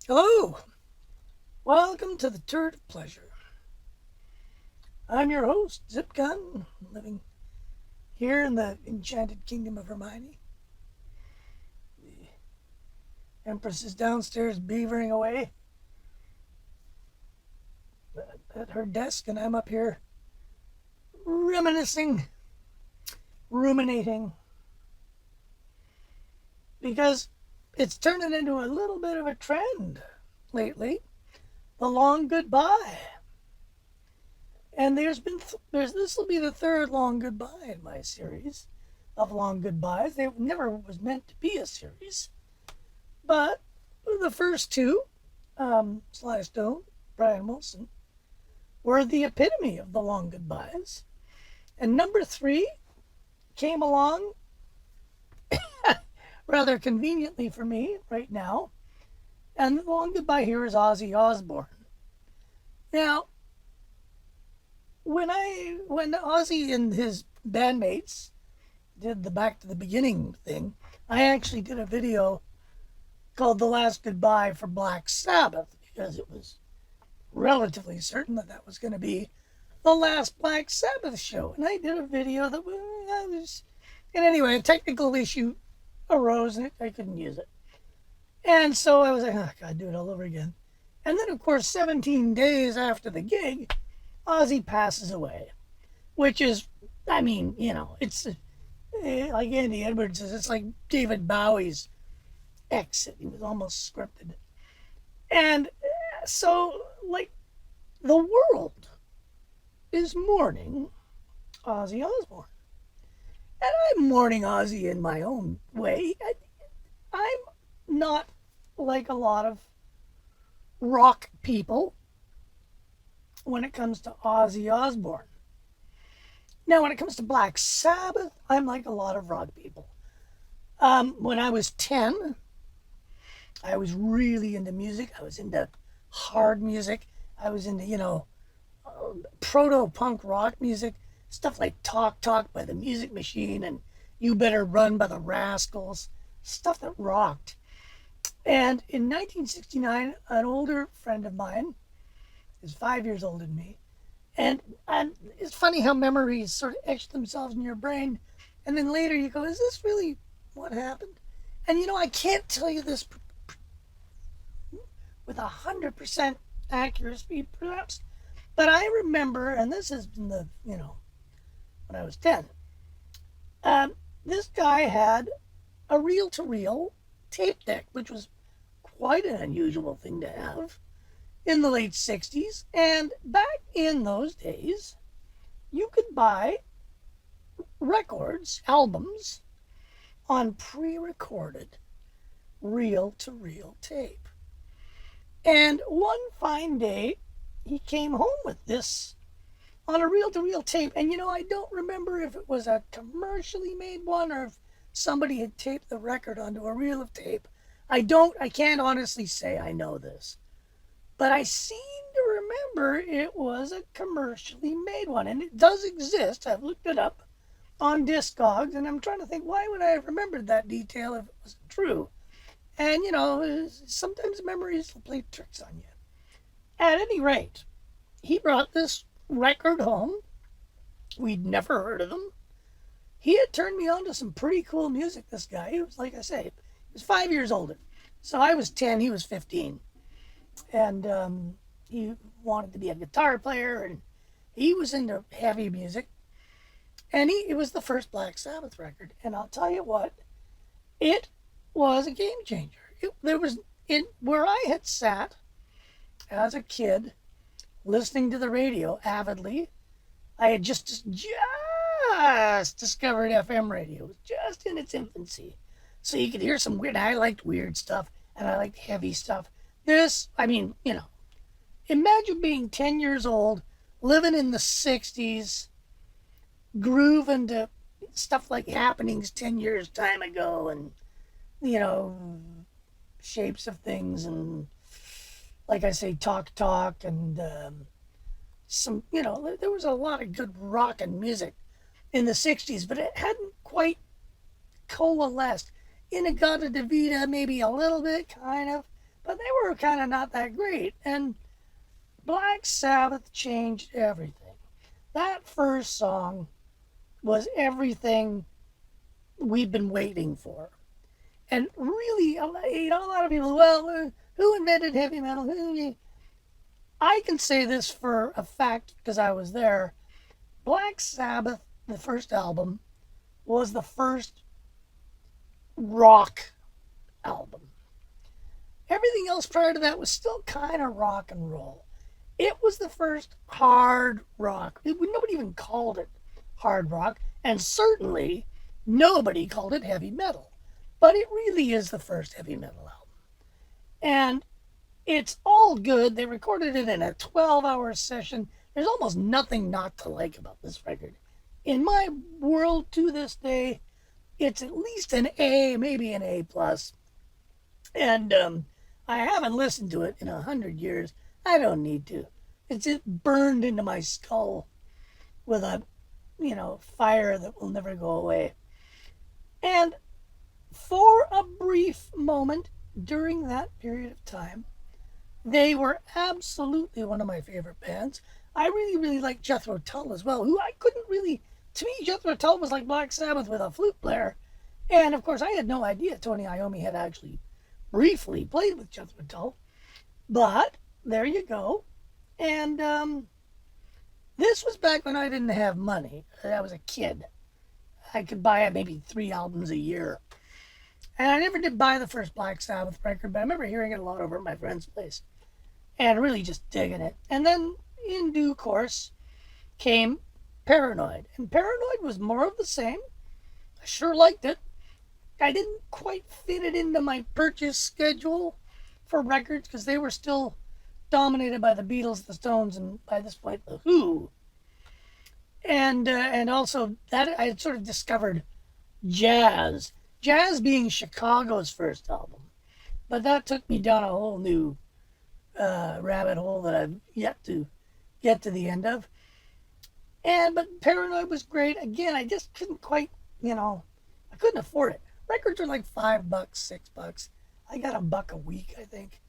Hello, welcome to the Turd of Pleasure. I'm your host, Zip Gun, living here in the enchanted kingdom of Hermione. The Empress is downstairs beavering away at her desk, and I'm up here reminiscing, ruminating, because it's turning into a little bit of a trend lately. The long goodbye. And there's this will be the third long goodbye in my series of long goodbyes. They never was meant to be a series, but the first two, Sly Stone, Brian Wilson, were the epitome of the long goodbyes. And number three came along rather conveniently for me right now. And the long goodbye here is Ozzy Osbourne. Now, when Ozzy and his bandmates did the Back to the Beginning thing, I actually did a video called The Last Goodbye for Black Sabbath because it was relatively certain that that was going to be the last Black Sabbath show. And I did a video that was. And anyway, a technical issue arose and I couldn't use it. And so I was like, oh, God, do it all over again. And then, of course, 17 days after the gig, Ozzy passes away, which is, it's like Andy Edwards says, it's like David Bowie's exit. He was almost scripted. And so, like, the world is mourning Ozzy Osbourne. And I'm mourning Ozzy in my own way. I'm not like a lot of rock people when it comes to Ozzy Osbourne. Now, when it comes to Black Sabbath, I'm like a lot of rock people. When I was 10, I was really into music. I was into hard music. I was into, proto-punk rock music, stuff like Talk Talk by the Music Machine and You Better Run by the Rascals, stuff that rocked. And in 1969, an older friend of mine is 5 years older than me, and it's funny how memories sort of etch themselves in your brain, and then later you go, "Is this really what happened?" And I can't tell you this with 100% accuracy, perhaps, but I remember, and this is in the when I was 10. This guy had a reel-to-reel tape deck, which was quite an unusual thing to have in the late 60s. And back in those days, you could buy records, albums, on pre recorded reel to reel tape. And one fine day, he came home with this on a reel to reel tape. And I don't remember if it was a commercially made one or if somebody had taped the record onto a reel of tape. I can't honestly say I know this. But I seem to remember it was a commercially made one. And it does exist. I've looked it up on Discogs. And I'm trying to think, why would I have remembered that detail if it wasn't true? And, sometimes memories will play tricks on you. At any rate, he brought this record home. We'd never heard of him. He had turned me on to some pretty cool music, this guy. He was, like I say, he was 5 years older. So I was 10, he was 15. And he wanted to be a guitar player, and he was into heavy music. And it was the first Black Sabbath record. And I'll tell you what, it was a game changer. There was, in where I had sat as a kid, listening to the radio avidly. I had just discovered FM radio. It was just in its infancy. So you could hear some weird, I liked weird stuff, and I liked heavy stuff. Imagine being 10 years old, living in the 60s, grooving to stuff like Happenings 10 years time ago, and, Shapes of Things, and, like I say, Talk Talk, and there was a lot of good rock and music in the 60s, but it hadn't quite coalesced. Inagata Devita, maybe a little bit, kind of, but they were kind of not that great. And Black Sabbath changed everything. That first song was everything we've been waiting for. And really, a lot of people, well, who invented heavy metal? I can say this for a fact because I was there. Black Sabbath, the first album, was the first rock album. Everything else prior to that was still kind of rock and roll. It was the first hard rock. Nobody even called it hard rock, and certainly nobody called it heavy metal. But it really is the first heavy metal album. And it's all good. They recorded it in a 12-hour session. There's almost nothing not to like about this record. In my world to this day, it's at least an A, maybe an A plus. And I haven't listened to it in 100 years. I don't need to. It's just burned into my skull with a, fire that will never go away. And for a brief moment during that period of time, they were absolutely one of my favorite bands. I really, really like Jethro Tull as well, who I couldn't really. To me, Jethro Tull was like Black Sabbath with a flute player. And of course, I had no idea Tony Iommi had actually briefly played with Jethro Tull. But there you go. And this was back when I didn't have money. I was a kid. I could buy maybe 3 albums a year. And I never did buy the first Black Sabbath record, but I remember hearing it a lot over at my friend's place and really just digging it. And then in due course came Paranoid. And Paranoid was more of the same. I sure liked it. I didn't quite fit it into my purchase schedule for records because they were still dominated by the Beatles, the Stones, and by this point, the Who. And also that I had sort of discovered jazz. Jazz being Chicago's first album. But that took me down a whole new rabbit hole that I've yet to get to the end of. But Paranoid was great. Again, I just couldn't quite, I couldn't afford it. Records are like $5, $6. I got $1 a week, I think,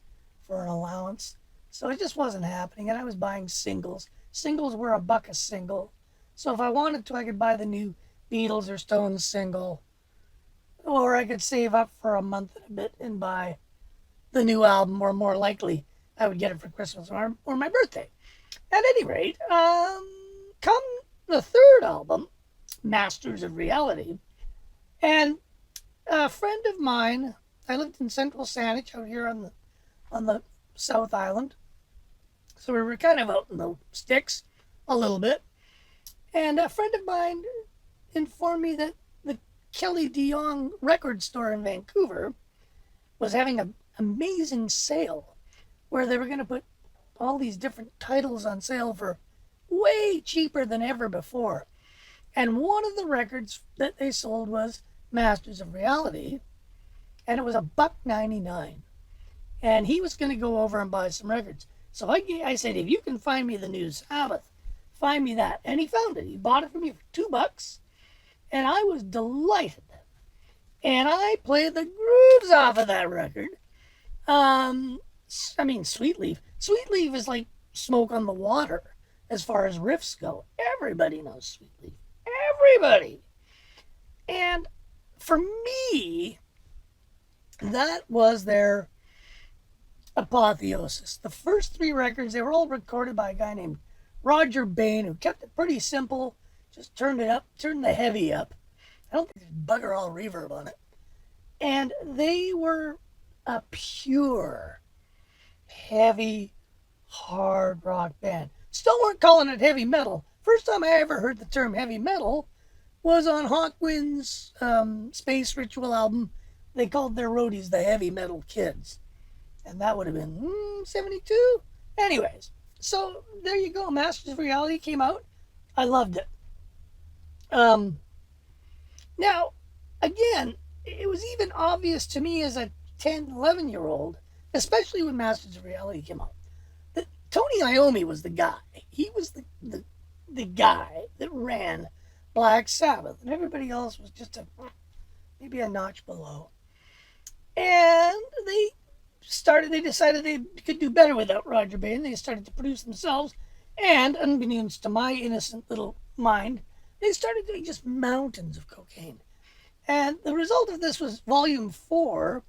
for an allowance. So it just wasn't happening. And I was buying singles. Singles were $1 a single. So if I wanted to, I could buy the new Beatles or Stones single. Or I could save up for a month and a bit and buy the new album, or more likely, I would get it for Christmas or my birthday. At any rate, come the third album, Masters of Reality, and a friend of mine, I lived in Central Saanich out here on the South Island, so we were kind of out in the sticks a little bit, and a friend of mine informed me that the Kelly DeYoung record store in Vancouver was having an amazing sale where they were going to put all these different titles on sale for way cheaper than ever before. And one of the records that they sold was Masters of Reality, and it was $1.99. And he was going to go over and buy some records. So I said, if you can find me the new Sabbath, find me that. And he found it. He bought it for me for $2. And I was delighted. And I played the grooves off of that record. Sweet Leaf. Sweet Leaf is like Smoke on the Water as far as riffs go. Everybody knows Sweet Leaf. Everybody. And for me, that was their apotheosis. The first 3 records, they were all recorded by a guy named Roger Bain, who kept it pretty simple, just turned the heavy up. I don't think there's bugger all reverb on it. And they were a pure, heavy, hard rock band. Still weren't calling it heavy metal. First time I ever heard the term heavy metal was on Hawkwind's Space Ritual album. They called their roadies the Heavy Metal Kids. And that would have been 72? Anyways, so there you go. Masters of Reality came out. I loved it. Now, again, it was even obvious to me as a 10, 11-year-old, especially when Masters of Reality came out, that Tony Iommi was the guy. He was the guy that ran Black Sabbath, and everybody else was just maybe a notch below. And they they decided they could do better without Roger Bay, and they started to produce themselves. And unbeknownst to my innocent little mind, they started doing just mountains of cocaine. And the result of this was Volume 4,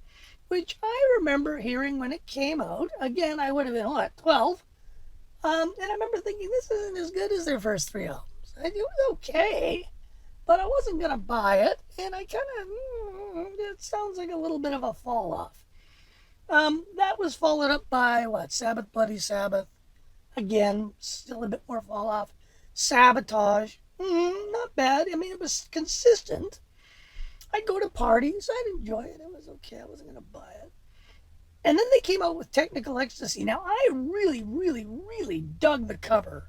which I remember hearing when it came out. Again, I would have been, what, 12? And I remember thinking, this isn't as good as their first 3 albums. It was okay, but I wasn't going to buy it, and I kind of, it sounds like a little bit of a fall off. That was followed up by, what, Sabbath, Bloody Sabbath. Again, still a bit more fall off. Sabotage, not bad. I mean, it was consistent. I'd go to parties. I'd enjoy it. It was okay. I wasn't going to buy it. And then they came out with Technical Ecstasy. Now, I really, really, really dug the cover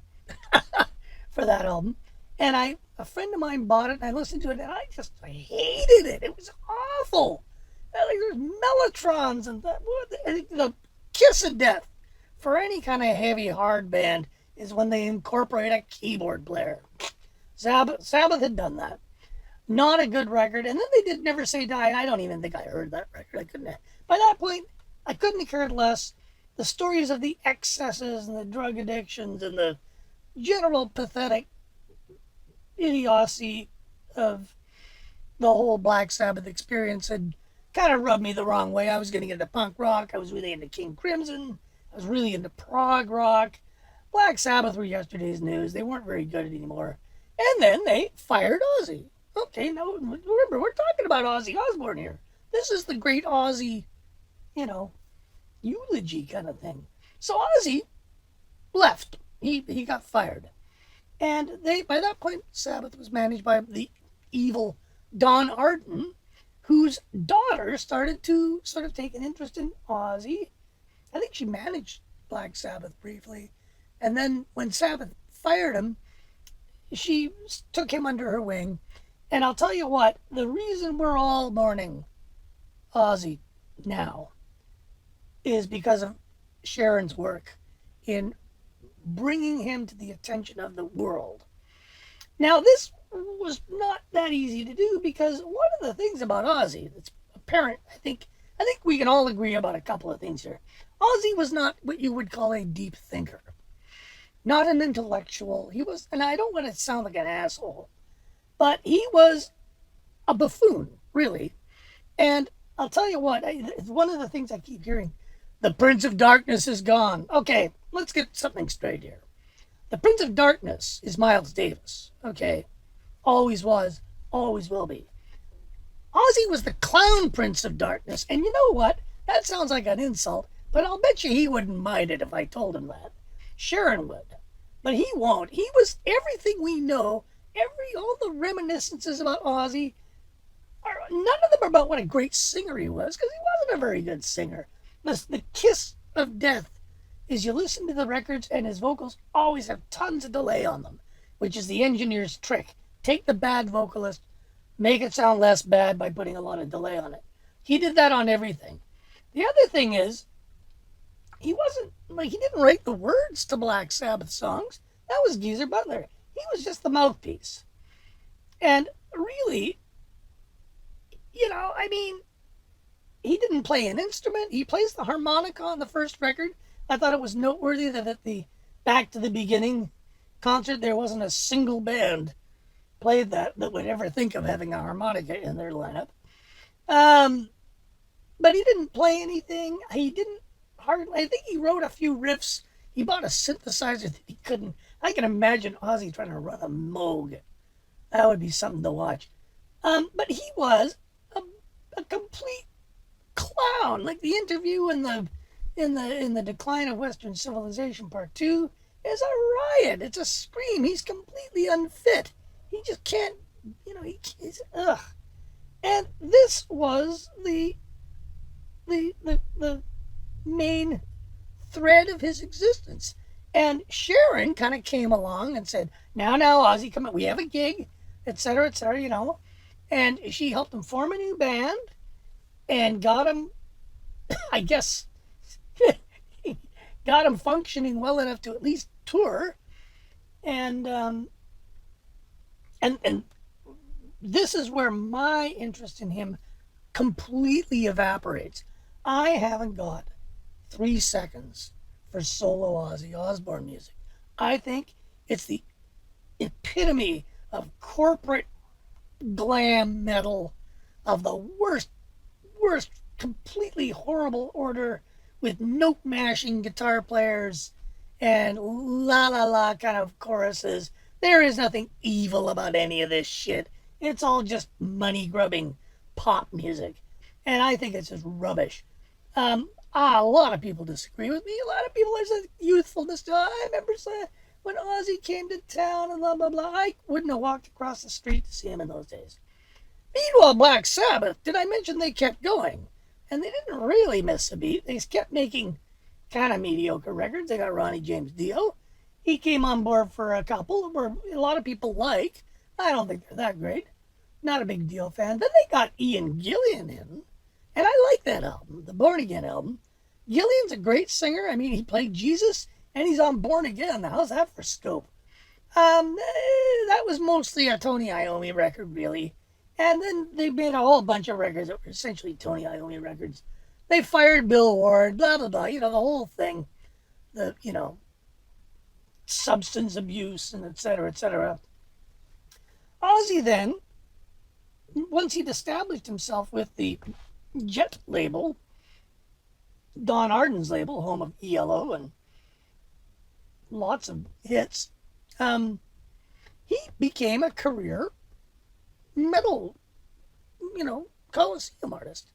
for that album. And a friend of mine bought it, and I listened to it, and I hated it. It was awful. Like, there's mellotrons and the kiss of death for any kind of heavy, hard band is when they incorporate a keyboard player. Sabbath had done that. Not a good record. And then they did Never Say Die. I don't even think I heard that record. I couldn't. By that point, I couldn't have cared less. The stories of the excesses and the drug addictions and the general pathetic idiocy of the whole Black Sabbath experience had kind of rubbed me the wrong way. I was getting into punk rock. I was really into King Crimson. I was really into prog rock. Black Sabbath were yesterday's news. They weren't very good anymore. And then they fired Ozzy. Okay, now remember, we're talking about Ozzy Osbourne here. This is the great Ozzy, eulogy kind of thing. So Ozzy left. He got fired. And by that point, Sabbath was managed by the evil Don Arden, whose daughter started to sort of take an interest in Ozzy. I think she managed Black Sabbath briefly. And then when Sabbath fired him, she took him under her wing. And I'll tell you what, the reason we're all mourning Ozzy now is because of Sharon's work in bringing him to the attention of the world. Now, this was not that easy to do because one of the things about Ozzy that's apparent, I think we can all agree about a couple of things here. Ozzy was not what you would call a deep thinker, not an intellectual. He was, and I don't want to sound like an asshole, but he was a buffoon, really. And I'll tell you what, it's one of the things I keep hearing. The Prince of Darkness is gone. Okay, let's get something straight here. The Prince of Darkness is Miles Davis, okay? Always was, always will be. Ozzy was the clown Prince of Darkness, and you know what? That sounds like an insult, but I'll bet you he wouldn't mind it if I told him that. Sharon would, but he won't. He was everything we know. All the reminiscences about Ozzy, none of them are about what a great singer he was, because he wasn't a very good singer. The kiss of death is you listen to the records and his vocals always have tons of delay on them, which is the engineer's trick. Take the bad vocalist, make it sound less bad by putting a lot of delay on it. He did that on everything. The other thing is, he didn't write the words to Black Sabbath songs. That was Geezer Butler. He was just the mouthpiece. And really, he didn't play an instrument. He plays the harmonica on the first record. I thought it was noteworthy that at the Back to the Beginning concert, there wasn't a single band played that would ever think of having a harmonica in their lineup. But he didn't play anything. I think he wrote a few riffs. He bought a synthesizer that he couldn't. I can imagine Ozzy trying to run a Moog. That would be something to watch. But he was a complete clown. Like the interview in the Decline of Western Civilization Part 2 is a riot. It's a scream. He's completely unfit. He just can't, he's, ugh. And this was the main thread of his existence. And Sharon kind of came along and said, now, Ozzy, come on, we have a gig, et cetera, And she helped him form a new band and got him, I guess, got him functioning well enough to at least tour. And this is where my interest in him completely evaporates. I haven't got 3 seconds for solo Ozzy Osbourne music. I think it's the epitome of corporate glam metal of the worst, completely horrible order with note mashing guitar players and la la la kind of choruses. There is nothing evil about any of this shit. It's all just money grubbing pop music. And I think it's just rubbish. A lot of people disagree with me. A lot of people are saying youthfulness. I remember when Ozzy came to town and blah, blah, blah. I wouldn't have walked across the street to see him in those days. Meanwhile, Black Sabbath, did I mention they kept going? And they didn't really miss a beat. They kept making kind of mediocre records. They got Ronnie James Dio. He came on board for a couple where a lot of people like. I don't think they're that great. Not a big Dio fan. Then they got Ian Gillan in. And I like that album, the Born Again album. Gillian's a great singer. I mean, he played Jesus and he's on Born Again. How's that for scope? That was mostly a Tony Iommi record, really. And then they made a whole bunch of records that were essentially Tony Iommi records. They fired Bill Ward, blah, blah, blah, the whole thing. Substance abuse and et cetera, et cetera. Ozzy then, once he'd established himself with the Jet label, Don Arden's label, home of ELO and lots of hits, he became a career metal, Coliseum artist.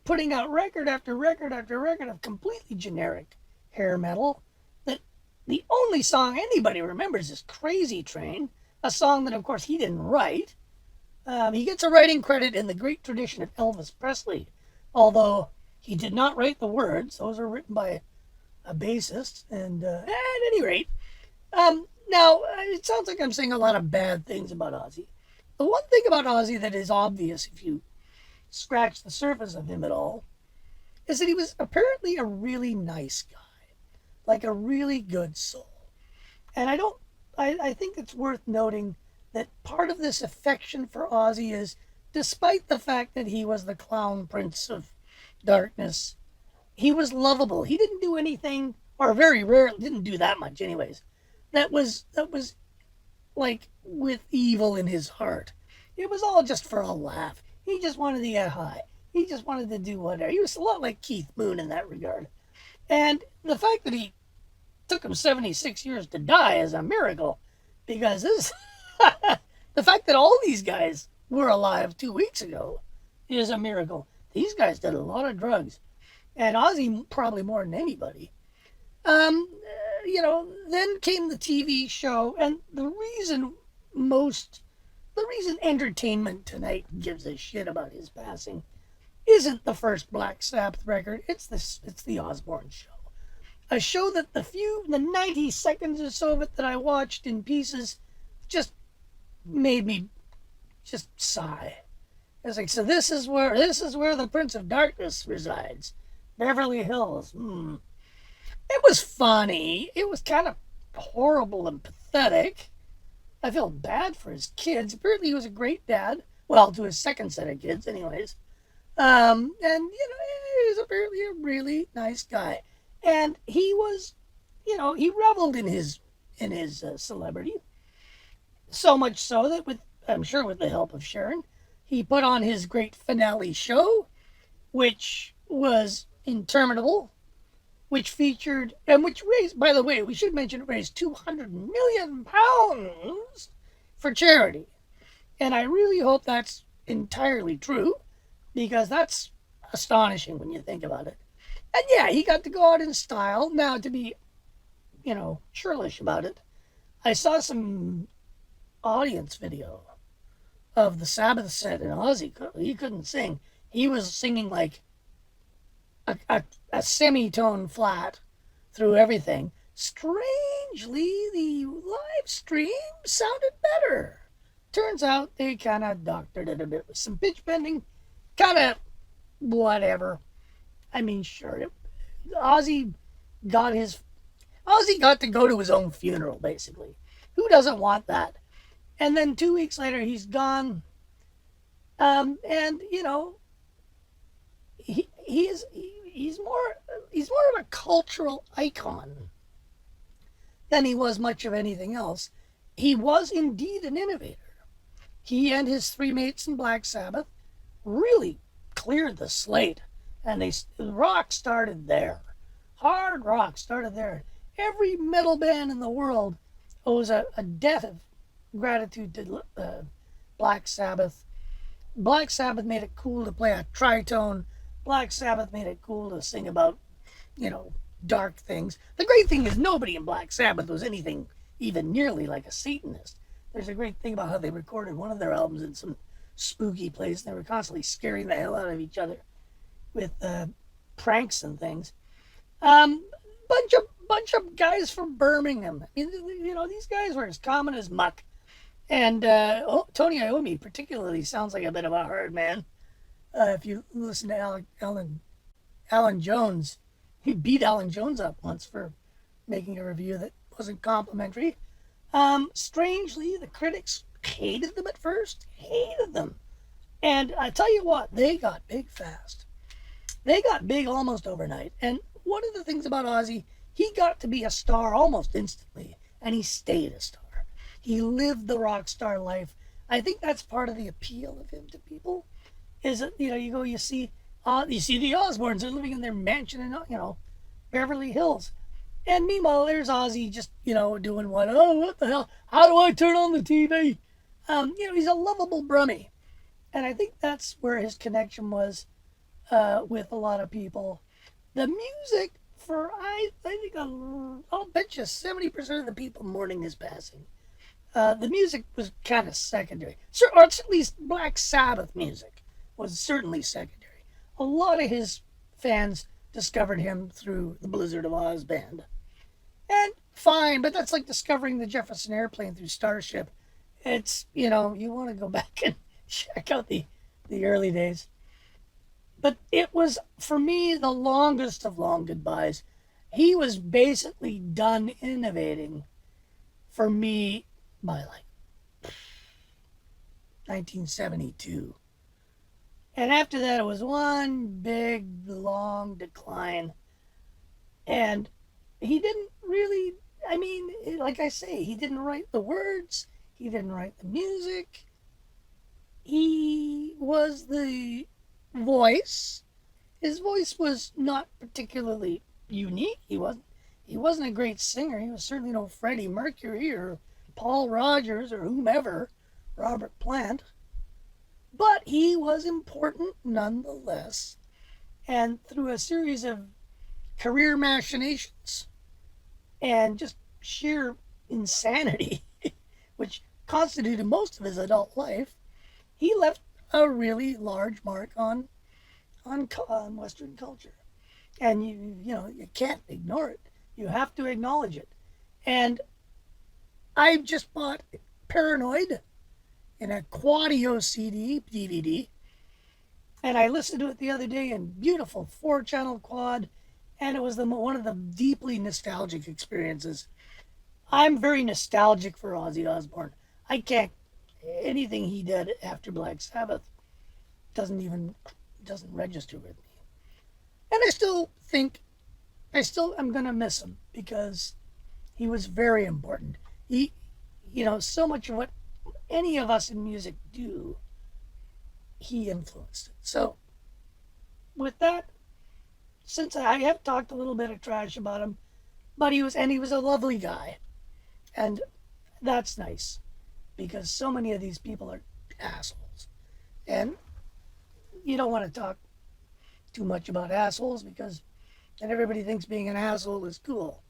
Putting out record after record after record of completely generic hair metal that the only song anybody remembers is Crazy Train, a song that, of course, he didn't write. He gets a writing credit in the great tradition of Elvis Presley, although he did not write the words. Those are written by a bassist. And at any rate, now, it sounds like I'm saying a lot of bad things about Ozzy. The one thing about Ozzy that is obvious if you scratch the surface of him at all is that he was apparently a really nice guy, like a really good soul. And I think it's worth noting that part of this affection for Ozzy is, despite the fact that he was the clown prince of darkness, he was lovable. He didn't do anything, or very rarely, didn't do that much anyways, that was like with evil in his heart. It was all just for a laugh. He just wanted to get high. He just wanted to do whatever. He was a lot like Keith Moon in that regard. And the fact that he took him 76 years to die is a miracle, because this the fact that all these guys were alive 2 weeks ago is a miracle. These guys did a lot of drugs, and Ozzy probably more than anybody. Then came the TV show, and the reason Entertainment Tonight gives a shit about his passing isn't the first Black Sabbath record. It's the Osbourne show. A show that the 90 seconds or so of it that I watched in pieces just made me just sigh. I was like, so this is where the Prince of Darkness resides. Beverly Hills. It was funny. It was kind of horrible and pathetic. I felt bad for his kids. Apparently he was a great dad. Well, to his second set of kids, anyways. And, he was apparently a really nice guy. And he was, he reveled in his celebrity. So much so that I'm sure with the help of Sharon, he put on his great finale show, which was interminable, which featured, and which raised, by the way, we should mention, it raised £200 million for charity. And I really hope that's entirely true, because that's astonishing when you think about it. And yeah, he got to go out in style. Now, to be, churlish about it, I saw some audience video of the Sabbath set, and Ozzy, he couldn't sing. He was singing like a semitone flat through everything. Strangely, the live stream sounded better. Turns out they kind of doctored it a bit with some pitch bending. Kind of whatever. I mean, sure. Ozzy got to go to his own funeral, basically. Who doesn't want that? And then 2 weeks later, he's gone. And, he he's more of a cultural icon than he was much of anything else. He was indeed an innovator. He and his three mates in Black Sabbath really cleared the slate, and rock started there. Hard rock started there. Every metal band in the world owes a debt of gratitude to Black Sabbath. Black Sabbath made it cool to play a tritone. Black Sabbath made it cool to sing about, dark things. The great thing is nobody in Black Sabbath was anything even nearly like a Satanist. There's a great thing about how they recorded one of their albums in some spooky place. They were constantly scaring the hell out of each other with pranks and things. Bunch of guys from Birmingham. I mean, these guys were as common as muck. And Tony Iommi particularly sounds like a bit of a hard man. If you listen to Alan Jones, he beat Alan Jones up once for making a review that wasn't complimentary. Strangely, the critics hated them at first. Hated them. And I tell you what, they got big fast. They got big almost overnight. And one of the things about Ozzy, he got to be a star almost instantly. And he stayed a star. He lived the rock star life. I think that's part of the appeal of him to people. Is that, you see the Osbournes, they're living in their mansion in, Beverly Hills. And meanwhile, there's Ozzy just, doing what the hell? How do I turn on the TV? He's a lovable brummie. And I think that's where his connection was with a lot of people. The music, I think I'll bet you 70% of the people mourning his passing. The music was kind of secondary. Or at least Black Sabbath music was certainly secondary. A lot of his fans discovered him through the Blizzard of Oz band. And fine, but that's like discovering the Jefferson Airplane through Starship. It's, you want to go back and check out the early days. But it was, for me, the longest of long goodbyes. He was basically done innovating for me by 1972. And after that, it was one big, long decline. And he didn't really, like I say, he didn't write the words. He didn't write the music. He was the voice. His voice was not particularly unique. He wasn't a great singer. He was certainly no Freddie Mercury or Paul Rogers or whomever, Robert Plant. But he was important nonetheless. And through a series of career machinations and just sheer insanity, which constituted most of his adult life, he left a really large mark on Western culture. And you can't ignore it. You have to acknowledge it. And I just bought Paranoid in a Quadio DVD, and I listened to it the other day in beautiful 4-channel quad, and it was one of the deeply nostalgic experiences. I'm very nostalgic for Ozzy Osbourne. Anything he did after Black Sabbath doesn't register with me. And I still am going to miss him because he was very important. He, so much of what any of us in music do, he influenced it. So, with that, since I have talked a little bit of trash about him, but he was a lovely guy. And that's nice, because so many of these people are assholes. And you don't want to talk too much about assholes, because then everybody thinks being an asshole is cool.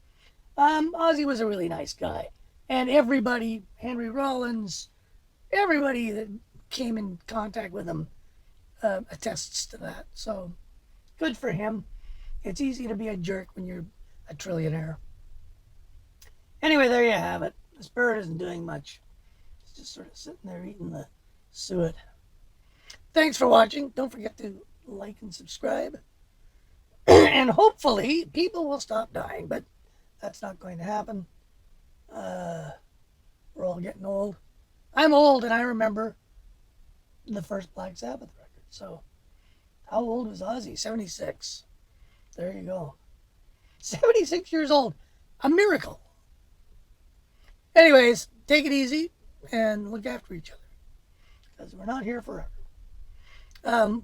Ozzy was a really nice guy. And everybody, Henry Rollins, everybody that came in contact with him attests to that. So, good for him. It's easy to be a jerk when you're a trillionaire. Anyway, there you have it. This bird isn't doing much. It's just sort of sitting there eating the suet. Thanks for watching. Don't forget to like and subscribe. And hopefully people will stop dying, but that's not going to happen. We're all getting old. I'm old, and I remember the first Black Sabbath record. So, how old was Ozzy? 76. There you go. 76 years old. A miracle. Anyways, take it easy and look after each other because we're not here forever.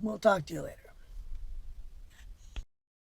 We'll talk to you later.